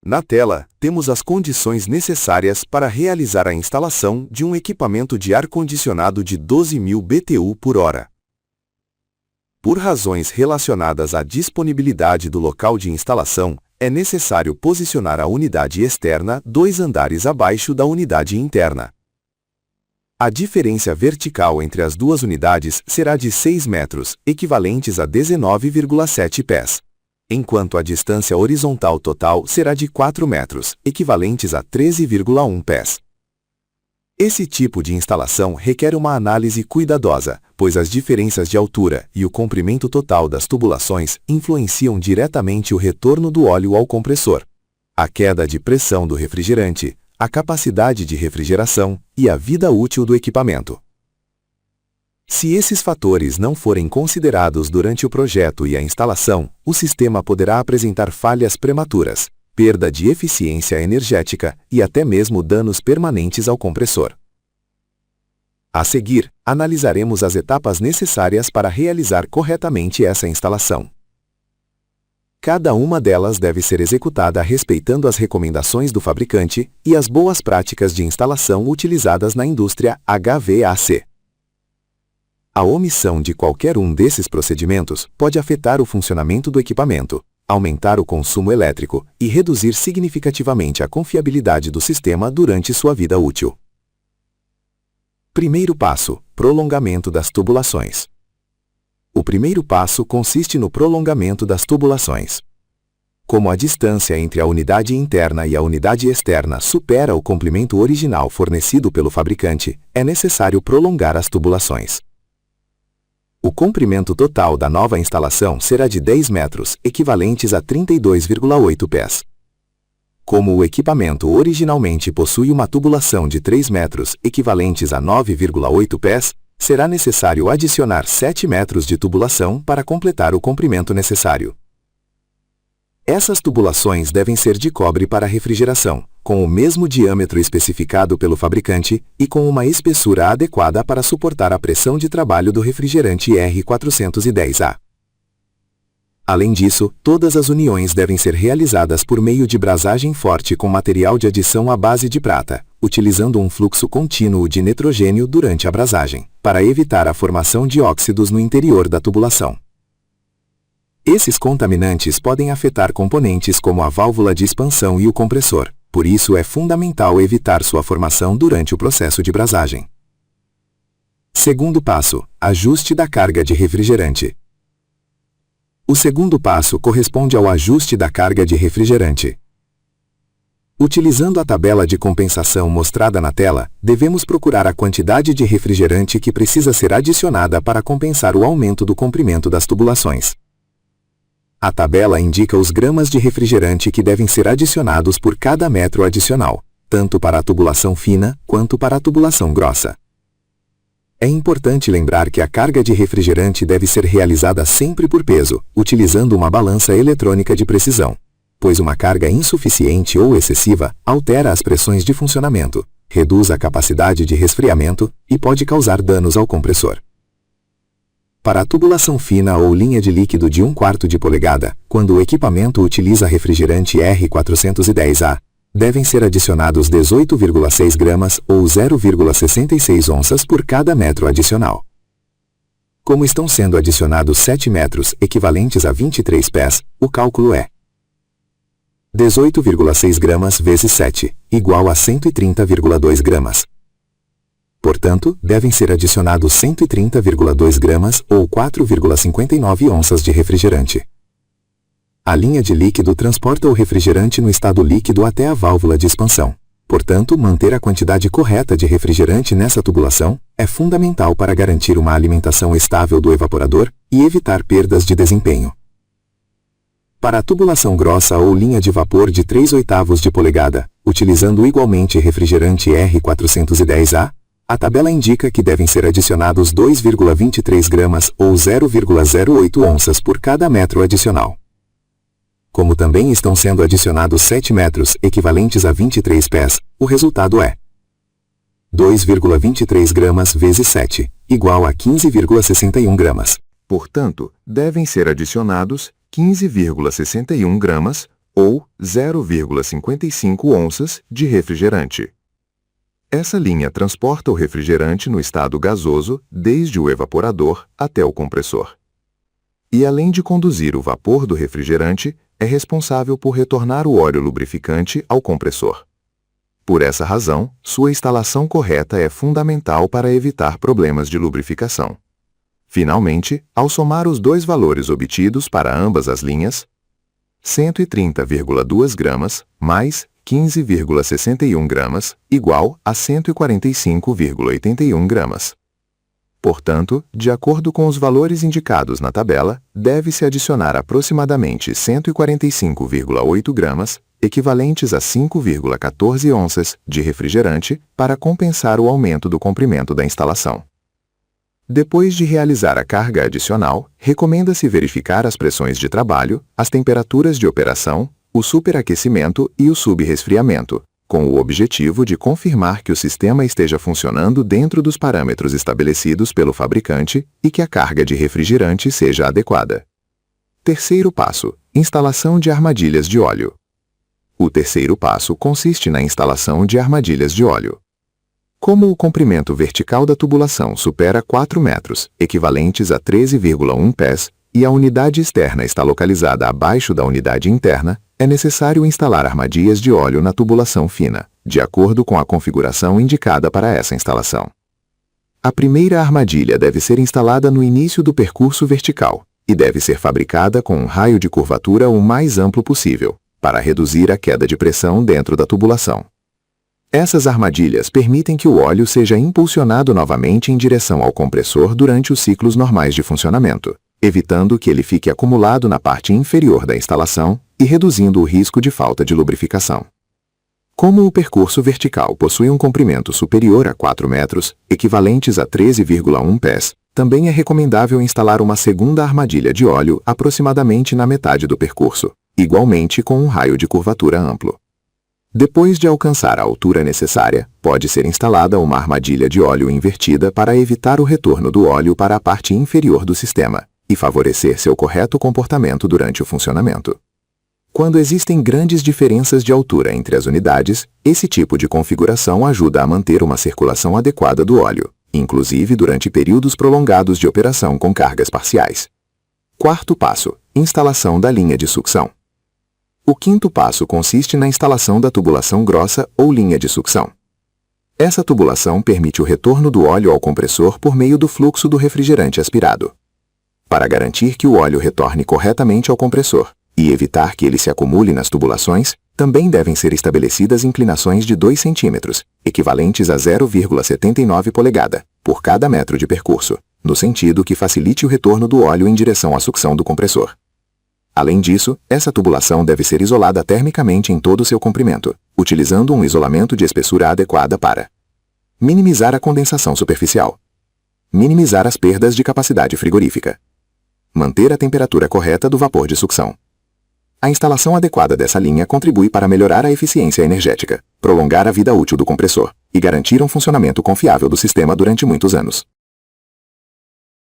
Na tela, temos as condições necessárias para realizar a instalação de um equipamento de ar-condicionado de 12.000 BTU por hora. Por razões relacionadas à disponibilidade do local de instalação, é necessário posicionar a unidade externa 2 andares abaixo da unidade interna. A diferença vertical entre as duas unidades será de 6 metros, equivalentes a 19,7 pés, enquanto a distância horizontal total será de 4 metros, equivalentes a 13,1 pés. Esse tipo de instalação requer uma análise cuidadosa, pois as diferenças de altura e o comprimento total das tubulações influenciam diretamente o retorno do óleo ao compressor, a queda de pressão do refrigerante, a capacidade de refrigeração e a vida útil do equipamento. Se esses fatores não forem considerados durante o projeto e a instalação, o sistema poderá apresentar falhas prematuras, perda de eficiência energética e até mesmo danos permanentes ao compressor. A seguir, analisaremos as etapas necessárias para realizar corretamente essa instalação. Cada uma delas deve ser executada respeitando as recomendações do fabricante e as boas práticas de instalação utilizadas na indústria HVAC. A omissão de qualquer um desses procedimentos pode afetar o funcionamento do equipamento, aumentar o consumo elétrico e reduzir significativamente a confiabilidade do sistema durante sua vida útil. Primeiro passo: prolongamento das tubulações. O primeiro passo consiste no prolongamento das tubulações. Como a distância entre a unidade interna e a unidade externa supera o comprimento original fornecido pelo fabricante, é necessário prolongar as tubulações. O comprimento total da nova instalação será de 10 metros, equivalentes a 32,8 pés. Como o equipamento originalmente possui uma tubulação de 3 metros, equivalentes a 9,8 pés, será necessário adicionar 7 metros de tubulação para completar o comprimento necessário. Essas tubulações devem ser de cobre para refrigeração, com o mesmo diâmetro especificado pelo fabricante e com uma espessura adequada para suportar a pressão de trabalho do refrigerante R410A. Além disso, todas as uniões devem ser realizadas por meio de brasagem forte com material de adição à base de prata, utilizando um fluxo contínuo de nitrogênio durante a brasagem, para evitar a formação de óxidos no interior da tubulação. Esses contaminantes podem afetar componentes como a válvula de expansão e o compressor, por isso é fundamental evitar sua formação durante o processo de brasagem. Segundo passo: ajuste da carga de refrigerante. O segundo passo corresponde ao ajuste da carga de refrigerante. Utilizando a tabela de compensação mostrada na tela, devemos procurar a quantidade de refrigerante que precisa ser adicionada para compensar o aumento do comprimento das tubulações. A tabela indica os gramas de refrigerante que devem ser adicionados por cada metro adicional, tanto para a tubulação fina quanto para a tubulação grossa. É importante lembrar que a carga de refrigerante deve ser realizada sempre por peso, utilizando uma balança eletrônica de precisão, pois uma carga insuficiente ou excessiva altera as pressões de funcionamento, reduz a capacidade de resfriamento e pode causar danos ao compressor. Para a tubulação fina ou linha de líquido de 1/4 de polegada, quando o equipamento utiliza refrigerante R410A, devem ser adicionados 18,6 gramas ou 0,66 onças por cada metro adicional. Como estão sendo adicionados 7 metros, equivalentes a 23 pés, o cálculo é 18,6 gramas vezes 7, igual a 130,2 gramas. Portanto, devem ser adicionados 130,2 gramas ou 4,59 onças de refrigerante. A linha de líquido transporta o refrigerante no estado líquido até a válvula de expansão. Portanto, manter a quantidade correta de refrigerante nessa tubulação é fundamental para garantir uma alimentação estável do evaporador e evitar perdas de desempenho. Para a tubulação grossa ou linha de vapor de 3/8 de polegada, utilizando igualmente refrigerante R410A, a tabela indica que devem ser adicionados 2,23 gramas ou 0,08 onças por cada metro adicional. Como também estão sendo adicionados 7 metros, equivalentes a 23 pés, o resultado é 2,23 gramas vezes 7, igual a 15,61 gramas. Portanto, devem ser adicionados 15,61 gramas ou 0,55 onças de refrigerante. Essa linha transporta o refrigerante no estado gasoso desde o evaporador até o compressor. E além de conduzir o vapor do refrigerante, é responsável por retornar o óleo lubrificante ao compressor. Por essa razão, sua instalação correta é fundamental para evitar problemas de lubrificação. Finalmente, ao somar os dois valores obtidos para ambas as linhas, 130,2 gramas mais 15,61 gramas igual a 145,81 gramas. Portanto, de acordo com os valores indicados na tabela, deve-se adicionar aproximadamente 145,8 gramas, equivalentes a 5,14 onças, de refrigerante, para compensar o aumento do comprimento da instalação. Depois de realizar a carga adicional, recomenda-se verificar as pressões de trabalho, as temperaturas de operação, o superaquecimento e o subresfriamento, com o objetivo de confirmar que o sistema esteja funcionando dentro dos parâmetros estabelecidos pelo fabricante e que a carga de refrigerante seja adequada. Terceiro passo: instalação de armadilhas de óleo. O terceiro passo consiste na instalação de armadilhas de óleo. Como o comprimento vertical da tubulação supera 4 metros, equivalentes a 13,1 pés, e a unidade externa está localizada abaixo da unidade interna, é necessário instalar armadilhas de óleo na tubulação fina, de acordo com a configuração indicada para essa instalação. A primeira armadilha deve ser instalada no início do percurso vertical e deve ser fabricada com um raio de curvatura o mais amplo possível, para reduzir a queda de pressão dentro da tubulação. Essas armadilhas permitem que o óleo seja impulsionado novamente em direção ao compressor durante os ciclos normais de funcionamento, evitando que ele fique acumulado na parte inferior da instalação e reduzindo o risco de falta de lubrificação. Como o percurso vertical possui um comprimento superior a 4 metros, equivalentes a 13,1 pés, também é recomendável instalar uma segunda armadilha de óleo aproximadamente na metade do percurso, igualmente com um raio de curvatura amplo. Depois de alcançar a altura necessária, pode ser instalada uma armadilha de óleo invertida para evitar o retorno do óleo para a parte inferior do sistema e favorecer seu correto comportamento durante o funcionamento. Quando existem grandes diferenças de altura entre as unidades, esse tipo de configuração ajuda a manter uma circulação adequada do óleo, inclusive durante períodos prolongados de operação com cargas parciais. Quarto passo: instalação da linha de sucção. O quinto passo consiste na instalação da tubulação grossa ou linha de sucção. Essa tubulação permite o retorno do óleo ao compressor por meio do fluxo do refrigerante aspirado. Para garantir que o óleo retorne corretamente ao compressor e evitar que ele se acumule nas tubulações, também devem ser estabelecidas inclinações de 2 cm, equivalentes a 0,79 polegada, por cada metro de percurso, no sentido que facilite o retorno do óleo em direção à sucção do compressor. Além disso, essa tubulação deve ser isolada termicamente em todo o seu comprimento, utilizando um isolamento de espessura adequada para minimizar a condensação superficial, minimizar as perdas de capacidade frigorífica, manter a temperatura correta do vapor de sucção. A instalação adequada dessa linha contribui para melhorar a eficiência energética, prolongar a vida útil do compressor e garantir um funcionamento confiável do sistema durante muitos anos.